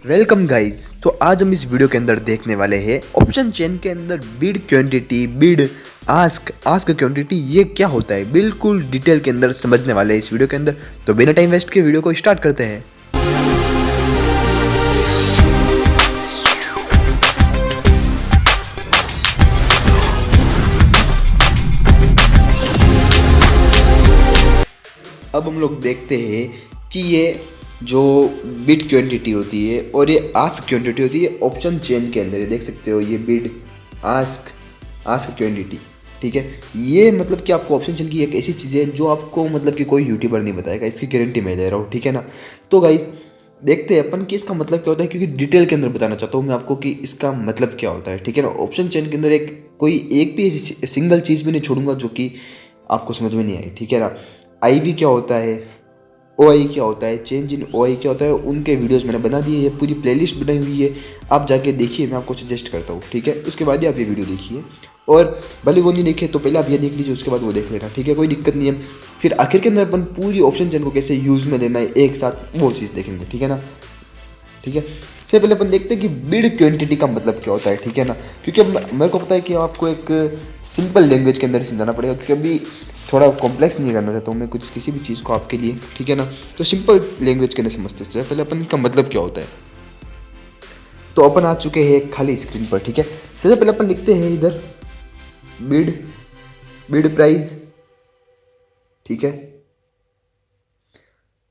Welcome guys. तो आज हम इस वीडियो के अंदर देखने वाले हैं ऑप्शन चेन के अंदर bid quantity, bid ask, ask quantity, ये क्या होता है बिल्कुल डिटेल के अंदर समझने वाले हैं इस वीडियो के अंदर। तो बिना टाइम वेस्ट के वीडियो को स्टार्ट करते हैं। अब हम लोग देखते हैं कि ये जो बिड क्वांटिटी होती है और ये आस्क क्वांटिटी होती है ऑप्शन चेन के अंदर, ये देख सकते हो, ये बिड आस्क, आस्क क्वांटिटी। ठीक है, ये मतलब कि आपको ऑप्शन चेन की एक ऐसी चीज़ है जो आपको मतलब कि कोई यूट्यूबर नहीं बताएगा, इसकी गारंटी मैं दे रहा हूँ। ठीक है ना। तो गाइस देखते हैं अपन कि इसका मतलब क्या होता है, क्योंकि डिटेल के अंदर बताना चाहता हूँ मैं आपको कि इसका मतलब क्या होता है। ठीक है ना। ऑप्शन चेन के अंदर एक भी सिंगल चीज़ भी नहीं छोड़ूंगा जो कि आपको समझ में नहीं आई। ठीक है ना। IV क्या होता है, OI क्या होता है, चेंज इन OI क्या होता है, उनके वीडियोस मैंने बना दिए है, पूरी प्लेलिस्ट बनाई हुई है, आप जाके देखिए, मैं आपको सजेस्ट करता हूँ। ठीक है, उसके बाद ही आप ये वीडियो देखिए, और भले वो नहीं देखे तो पहले आप ये देख लीजिए, उसके बाद वो देख लेना। ठीक है, कोई दिक्कत नहीं है। फिर आखिर के अंदर अपन पूरी ऑप्शन चेन को कैसे यूज़ में लेना है एक साथ, वो चीज़ देखेंगे। ठीक है ना। ठीक है, सबसे पहले अपन देखते हैं कि बिड क्वांटिटी का मतलब क्या होता है। ठीक है ना, क्योंकि अब मेरे को पता है कि आपको एक सिंपल लैंग्वेज के अंदर समझाना पड़ेगा, क्योंकि अभी थोड़ा कॉम्प्लेक्स नहीं करना चाहता हूँ मैं कुछ किसी भी चीज़ को आपके लिए। ठीक है ना। तो सिंपल लैंग्वेज के अंदर समझते हैं पहले अपन का मतलब क्या होता है। तो अपन आ चुके हैं एक खाली स्क्रीन पर। ठीक है, सबसे पहले अपन लिखते हैं इधर बिड, बिड प्राइस। ठीक है,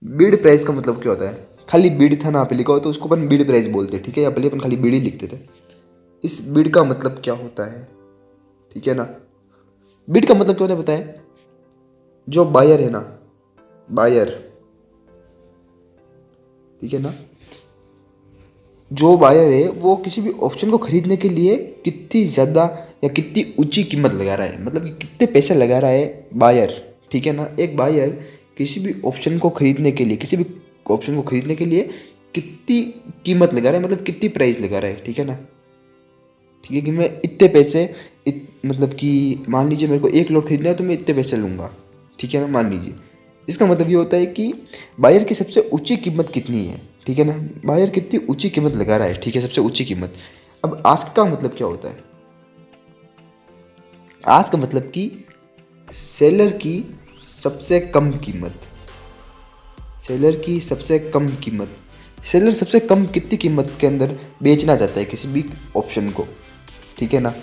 बिड प्राइस का मतलब क्या होता है, खाली बिड था ना पे लिखा हो तो उसको अपन बिड प्राइस बोलते हैं। ठीक है, या पहले अपन खाली बिड ही लिखते थे। इस बिड का मतलब क्या होता है, ठीक है ना। बिड का मतलब क्या होता है पता है, जो बायर है ना, बायर, ठीक है ना, जो बायर है वो किसी भी ऑप्शन को खरीदने के लिए कितनी ज़्यादा या कितनी ऊंची कीमत लगा रहा है, मतलब कि कितने पैसे लगा रहा है बायर। ठीक है ना, एक बायर किसी भी ऑप्शन को खरीदने के लिए, किसी भी ऑप्शन को खरीदने के लिए कितनी कीमत लगा रहा है, मतलब कितनी प्राइस लगा रहा है। ठीक है ना। ठीक है, कि मैं इतने पैसे मतलब कि मान लीजिए मेरे को 1 लॉट खरीदना है तो मैं इतने पैसे लूँगा। ठीक है ना, मान लीजिए। इसका मतलब ये होता है कि बायर की सबसे ऊंची कीमत कितनी है। ठीक है ना, बायर कितनी ऊंची कीमत लगा रहा है। ठीक है, सबसे ऊंची कीमत। अब आस्क का मतलब क्या होता है, आस्क का मतलब कि सेलर की सबसे कम कीमत, सेलर की सबसे कम कीमत। सेलर सबसे कम कितनी कीमत के अंदर बेचना चाहता है किसी भी ऑप्शन को। ठीक है ना।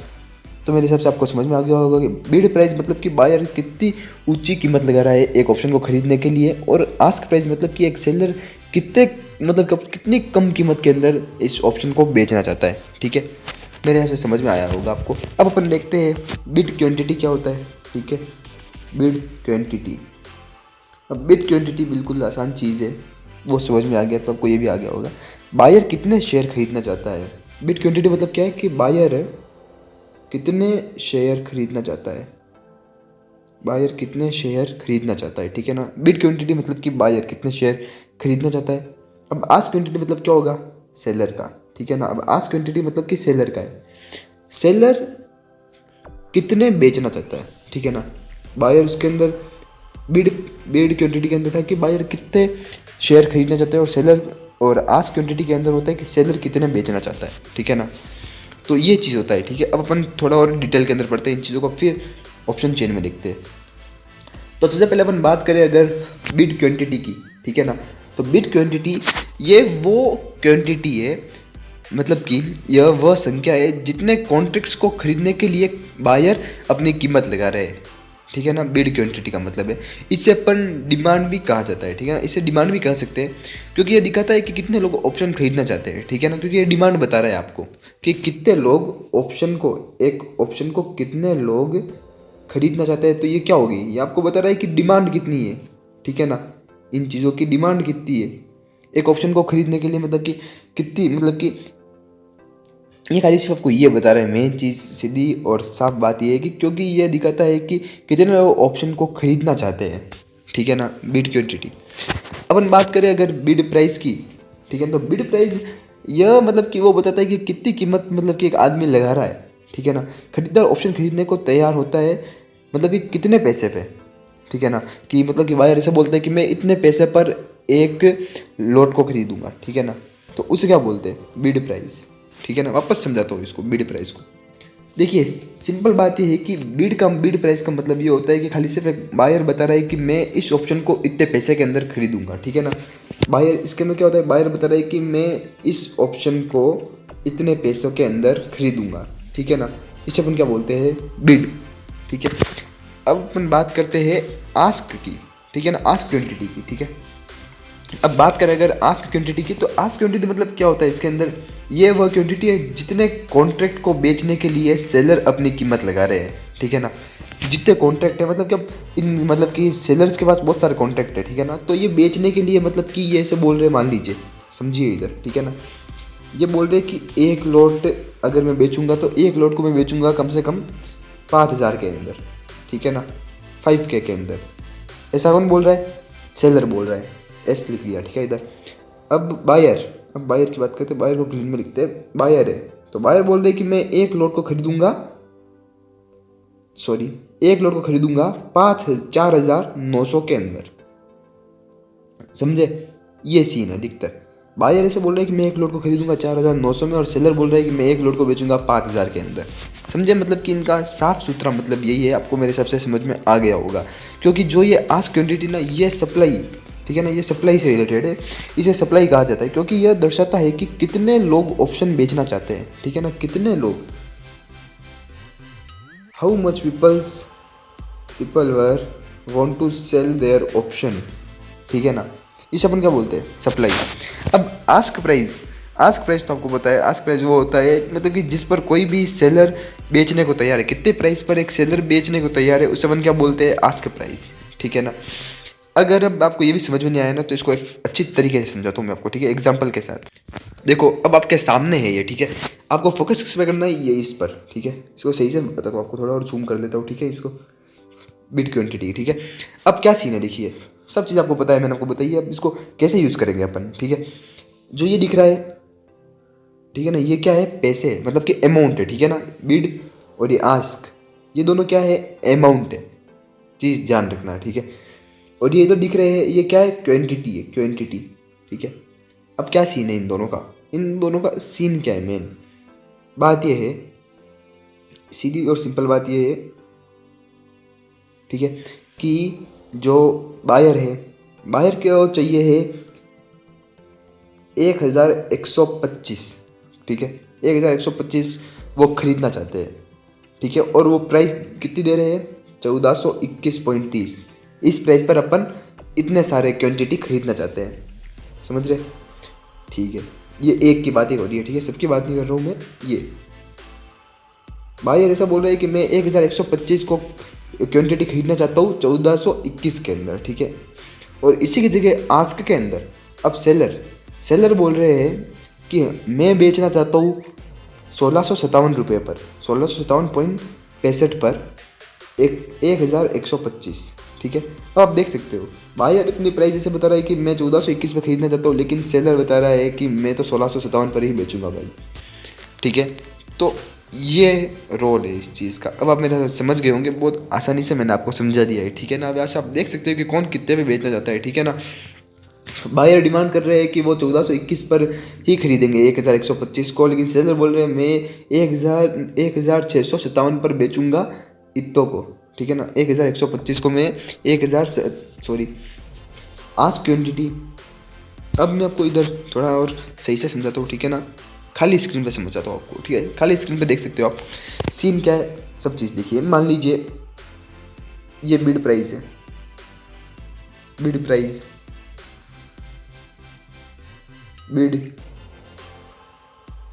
तो मेरे हिसाब से आपको समझ में आ गया होगा कि बिड प्राइस मतलब कि बायर कितनी ऊंची कीमत लगा रहा है एक ऑप्शन को खरीदने के लिए, और आस्क प्राइस मतलब कि एक सेलर कितने मतलब कितनी कम कीमत के अंदर इस ऑप्शन को बेचना चाहता है। ठीक है, मेरे यहाँ से समझ में आया होगा आपको। अब अपन देखते हैं बिड क्वांटिटी क्या होता है। ठीक है, बिड क्वांटिटी। अब बिड क्वांटिटी बिल्कुल आसान चीज़ है, वो समझ में आ गया तो आपको ये भी आ गया होगा। बायर कितने शेयर खरीदना चाहता है। बिड क्वांटिटी मतलब क्या है कि बायर कितने शेयर खरीदना चाहता है, बायर कितने शेयर खरीदना चाहता है। ठीक है ना, बिड क्वांटिटी मतलब कि बायर कितने शेयर खरीदना चाहता है। अब आस्क क्वांटिटी मतलब क्या होगा, सेलर का। ठीक है ना, अब आस्क क्वांटिटी मतलब कि सेलर का है, सेलर कितने बेचना चाहता है। ठीक है ना, बायर उसके अंदर बिड, बिड क्वांटिटी के अंदर था कि बायर कितने शेयर खरीदना चाहता है, और सेलर, और आस्क क्वांटिटी के अंदर होता है कि सेलर कितने बेचना चाहता है। ठीक है ना, तो ये चीज़ होता है। ठीक है, अब अपन थोड़ा और डिटेल के अंदर पढ़ते हैं इन चीज़ों को, फिर ऑप्शन चेन में देखते हैं। तो सबसे पहले अपन बात करें अगर बिड क्वांटिटी की। ठीक है ना, तो बिड क्वांटिटी ये वो क्वांटिटी है, मतलब कि यह वह संख्या है जितने कॉन्ट्रैक्ट्स को खरीदने के लिए बायर अपनी कीमत लगा रहे हैं। ठीक है ना, बिड क्वांटिटी का मतलब है, इसे अपन डिमांड भी कहा जाता है। ठीक है ना, इसे डिमांड भी कह सकते हैं, क्योंकि ये दिखाता है कि कितने लोग ऑप्शन खरीदना चाहते हैं। ठीक है ना, क्योंकि ये डिमांड बता रहा है आपको कि कितने लोग ऑप्शन को, एक ऑप्शन को कितने लोग खरीदना चाहते हैं। तो ये क्या होगी, ये आपको बता रहा है कि डिमांड कितनी है। ठीक है ना, इन चीज़ों की डिमांड कितनी है एक ऑप्शन को खरीदने के लिए, मतलब कि कितनी, मतलब कि ये खाली सिर्फ आपको ये बता रहा है। मेन चीज़ सीधी और साफ बात ये है कि क्योंकि ये दिखाता है कि कितने लोग ऑप्शन को खरीदना चाहते हैं। ठीक है ना, बिड क्वांटिटी। अपन बात करें अगर बिड प्राइस की। ठीक है, तो बिड प्राइस यह मतलब कि वो बताता है कि कितनी कीमत मतलब कि एक आदमी लगा रहा है। ठीक है ना, खरीदार ऑप्शन खरीदने को तैयार होता है, मतलब कि कितने पैसे पे। ठीक है ना, कि मतलब कि बायर ऐसे बोलता है कि मैं इतने पैसे पर एक लॉट को खरीदूंगा। ठीक है ना, तो उसे क्या बोलते हैं, बिड प्राइस। ठीक है ना, वापस समझाता हूँ इसको, बिड प्राइस को। देखिए सिंपल बात ये है कि बिड प्राइस का मतलब ये होता है कि खाली सिर्फ एक बायर बता रहा है कि मैं इस ऑप्शन को इतने पैसे के अंदर खरीदूंगा। ठीक है ना, बायर, इसके अंदर क्या होता है, बायर बता रहा है कि मैं इस ऑप्शन को इतने पैसों के अंदर खरीदूंगा। ठीक है ना, इसे अपन क्या बोलते हैं, बिड। ठीक है, अब अपन बात करते हैं आस्क की। ठीक है ना, आस्क क्वांटिटी की। ठीक है, अब बात करें अगर आस्क क्वांटिटी की, तो आस्क क्वांटिटी मतलब क्या होता है, इसके अंदर ये वह क्वांटिटी है जितने कॉन्ट्रैक्ट को बेचने के लिए सेलर अपनी कीमत लगा रहे हैं। ठीक है ना, जितने कॉन्ट्रैक्ट है, मतलब कि इन मतलब कि सेलर्स के पास बहुत सारे कॉन्ट्रैक्ट है। ठीक है ना, तो ये बेचने के लिए मतलब कि ये ऐसे बोल रहे हैं, मान लीजिए, समझिए इधर। ठीक है ना, ये बोल रहे हैं कि एक लॉट अगर मैं बेचूंगा तो एक लॉट को मैं बेचूंगा कम से कम 5,000 के अंदर। ठीक है ना, 5K के अंदर। ऐसा कौन बोल रहा है, सेलर बोल रहा है, एस लिख दिया। ठीक है इधर। अब बायर की बात करते हैं, बायर को ग्रीन में लिखते हैं, बायर है। तो बायर बोल रहे हैं कि मैं एक लॉट को खरीदूंगा, सॉरी, एक लॉट को खरीदूंगा 4,900 के अंदर। समझे, ये सीन है दिखता। बायर ऐसे बोल रहे हैं कि मैं एक लॉट को खरीदूंगा 4,900 में, और सेलर बोल रहा है कि मैं एक लॉट को बेचूंगा 5,000 के अंदर। समझे, मतलब कि इनका साफ सुथरा मतलब यही है। आपको मेरे हिसाब से समझ में आ गया होगा, क्योंकि जो ये आस्क क्वांटिटी ना, ये सप्लाई, ठीक है ना, ये सप्लाई से रिलेटेड है। इसे सप्लाई कहा जाता है क्योंकि यह दर्शाता है कि कितने लोग ऑप्शन बेचना चाहते हैं। ठीक है ना, कितने लोग, how much people were want to sell their option. ठीक है ना, इसे अपन क्या बोलते हैं, सप्लाई। अब आस्क प्राइस तो आपको पता है, आस्क प्राइस वो होता है मतलब कि जिस पर कोई भी सेलर बेचने को तैयार है, कितने प्राइस पर एक सेलर बेचने को तैयार है, उसे अपन क्या बोलते हैं, आस्क प्राइस। ठीक है ना, अगर अब आपको ये भी समझ में नहीं आया ना, तो इसको एक अच्छी तरीके से समझाता हूँ मैं आपको। ठीक है, एग्जाम्पल के साथ देखो। अब आपके सामने है ये, ठीक है, आपको फोकस किस पे करना है, ये इस पर। ठीक है, इसको सही से बताता हूँ आपको, थोड़ा और जूम कर लेता हूँ। ठीक है, इसको बिट क्वांटिटी। ठीक है, अब क्या सीन है, देखिए सब चीज़ आपको पता है, मैंने आपको बताई है। अब इसको कैसे यूज़ करेंगे अपन। ठीक है, जो ये दिख रहा है, ठीक है ना, ये क्या है, पैसे, मतलब कि अमाउंट है। ठीक है ना, बिड और ये आस्क, ये दोनों क्या है, अमाउंट है, चीज़ ध्यान रखना। ठीक है, और ये इधर दिख रहे हैं, ये क्या है, क्वांटिटी है, क्वांटिटी। ठीक है, अब क्या सीन है इन दोनों का सीन क्या है, मेन बात ये है, सीधी और सिंपल बात ये है, ठीक है, कि जो बायर है, बायर को चाहिए है 1,125। ठीक है, 1,125 वो खरीदना चाहते हैं। ठीक है, और वो प्राइस कितनी दे रहे हैं, 1421.30। इस प्राइस पर अपन इतने सारे क्वांटिटी खरीदना चाहते हैं। समझ रहे, ठीक है, ये एक की बात ही हो रही है। ठीक है, सबकी बात नहीं कर रहा हूँ मैं। ये बायर ऐसा बोल रहा है कि मैं 1,125 को क्वांटिटी खरीदना चाहता हूँ 1421 के अंदर। ठीक है, और इसी की जगह आस्क के अंदर अब सेलर बोल रहे हैं कि मैं बेचना चाहता हूँ 1,657 पर, 1,657.65 पर 1,125। ठीक है, अब आप देख सकते हो, बायर अपनी प्राइस जैसे बता रहा है कि मैं 1421 में खरीदना चाहता हूँ, लेकिन सेलर बता रहा है कि मैं तो 1,657 पर ही बेचूंगा भाई। ठीक है, तो ये रोल है इस चीज़ का। अब आप मेरे साथ समझ गए होंगे, बहुत आसानी से मैंने आपको समझा दिया है। ठीक है ना, अब ऐसे आप देख सकते हो कि कौन कितने पे बेचना चाहता है। ठीक है ना, बायर डिमांड कर रहे हैं कि वो 1421 पर ही खरीदेंगे 1,125 को, लेकिन सेलर बोल रहे हैं मैं 1,657 पर बेचूंगा इतों को। ठीक है ना, 1,125 को मैं 1,000, सॉरी, आस्क क्वांटिटी। अब मैं आपको इधर थोड़ा और सही से समझाता हूँ। ठीक है ना, खाली स्क्रीन पे समझाता हूँ आपको। ठीक है, खाली स्क्रीन पे देख सकते हो आप, सीन क्या है, सब चीज़ देखिए। मान लीजिए ये बिड प्राइस है, बिड प्राइस, बिड,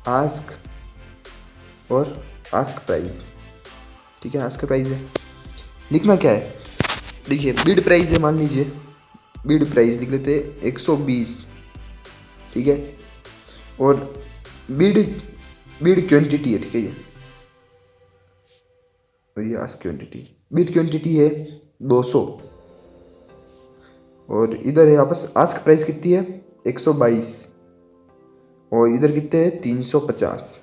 आस्क और आस्क प्राइस। ठीक है, आस्क प्राइस है, लिखना क्या है, देखिए बिड प्राइस है, मान लीजिए बिड प्राइस लिख लेते हैं 120। ठीक है, और बिड बिड क्वांटिटी है। ठीक है, ये आस्क क्वांटिटी, बिड क्वांटिटी है 200, और इधर है वापस आस्क प्राइस कितनी है 122, और इधर कितने हैं 350।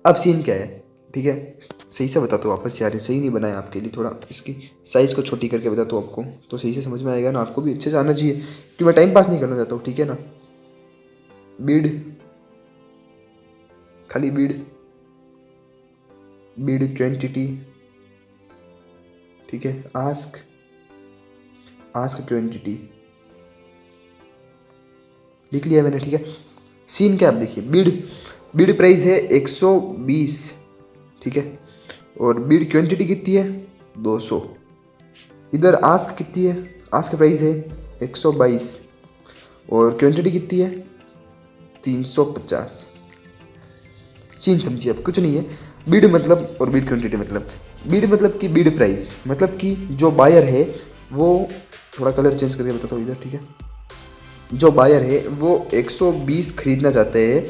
अब सीन क्या है, ठीक है, सही से बताता हूँ वापस यार, सही नहीं बनाया आपके लिए, थोड़ा इसकी साइज़ को छोटी करके बताता हूँ आपको, तो सही से समझ में आएगा ना, आपको भी अच्छे से आना चाहिए, क्योंकि मैं टाइम पास नहीं करना चाहता हूँ। ठीक है ना, बिड, खाली बिड, बिड क्वांटिटी, ठीक है। आस्क, आस्क क्वांटिटी लिख लिया मैंने, ठीक है। सीन क्या आप देखिए, बिड, बिड प्राइस है 120, ठीक है, और बिड क्वांटिटी कितनी है 200। इधर आस्क कितनी है, आस्क प्राइस है 122 और क्वांटिटी कितनी है 350। सीन समझिए आप, कुछ नहीं है। बिड मतलब और बिड क्वांटिटी मतलब, बिड मतलब कि बिड प्राइस मतलब कि जो बायर है वो, थोड़ा कलर चेंज करके बताता हूँ इधर, ठीक है। जो बायर है वो 120 खरीदना चाहते हैं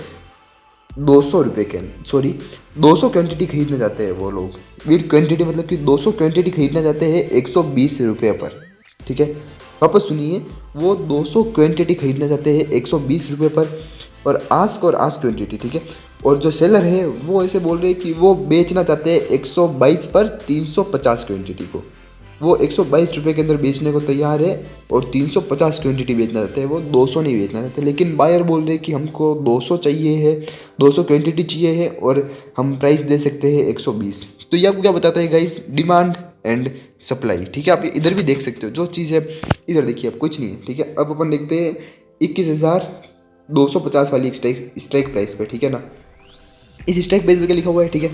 200 रुपये के, सॉरी 200 क्वांटिटी खरीदना चाहते हैं वो लोग। बिड क्वांटिटी मतलब कि 200 क्वांटिटी खरीदना चाहते हैं 120 रुपये पर, ठीक है। वापस सुनिए, वो 200 क्वांटिटी खरीदना चाहते हैं 120 रुपये पर, और आस्क क्वांटिटी, ठीक है। और जो सेलर है वो ऐसे बोल रहे हैं कि वो बेचना चाहते हैं 122 पर 350 क्वांटिटी को। वो 122 रुपये के अंदर बेचने को तैयार है और 350 क्वांटिटी बेचना चाहते हैं, वो 200 नहीं बेचना चाहते। लेकिन बायर बोल रहे हैं कि हमको 200 चाहिए है, 200 क्वांटिटी चाहिए है और हम प्राइस दे सकते हैं 120। तो ये आपको क्या बताता है गाइस, डिमांड एंड सप्लाई, ठीक है। आप इधर भी देख सकते हो जो चीज़ है, इधर देखिए आप, कुछ नहीं है, ठीक है। अब अपन देखते हैं 21,250 वाली स्ट्राइक प्राइस पे, ठीक है ना। इस स्ट्राइक प्राइस पे क्या लिखा हुआ है, ठीक है,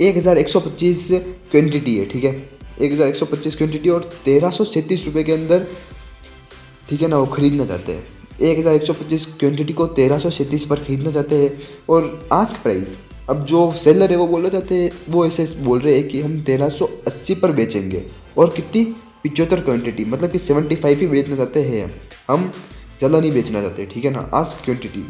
1125 क्वांटिटी है, ठीक है, 1125 क्वांटिटी और 1337 रुपये के अंदर, ठीक है ना, वो खरीदना चाहते हैं। 1125 क्वांटिटी को 1337 पर खरीदना चाहते हैं। और आस्क प्राइस, अब जो सेलर है वो बोलना चाहते हैं, वो ऐसे बोल रहे हैं कि हम 1380 पर बेचेंगे और कितनी 75 क्वांटिटी, मतलब कि 75 ही बेचना चाहते हैं हम, ज़्यादा नहीं बेचना चाहते, ठीक है ना। आस्क क्वांटिटी,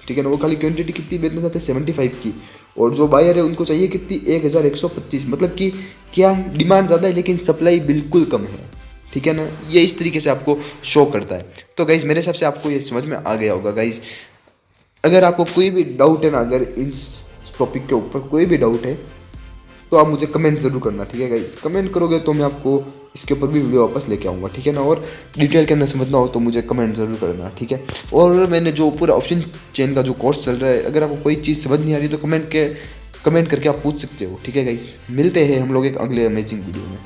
ठीक है ना, वो खाली क्वांटिटी कितनी बेचना चाहते हैं 75 की, और जो बायर है उनको चाहिए कितनी 1125, मतलब कि क्या है, डिमांड ज़्यादा है लेकिन सप्लाई बिल्कुल कम है, ठीक है ना। ये इस तरीके से आपको शो करता है। तो गाइज़ मेरे हिसाब से आपको ये समझ में आ गया होगा गाइज़। अगर आपको कोई भी डाउट है ना, अगर इस टॉपिक के ऊपर कोई भी डाउट है तो आप मुझे कमेंट ज़रूर करना, ठीक है गाइज़। कमेंट करोगे तो मैं आपको इसके ऊपर भी वीडियो वापस लेके आऊँगा, ठीक है ना। और डिटेल के अंदर समझना हो तो मुझे कमेंट ज़रूर करना, ठीक है। और मैंने जो पूरा ऑप्शन चेन का जो कोर्स चल रहा है, अगर आपको कोई चीज़ समझ नहीं आ रही तो कमेंट करके आप पूछ सकते हो, ठीक है गाइज़। मिलते हैं हम लोग एक अगले अमेजिंग वीडियो में।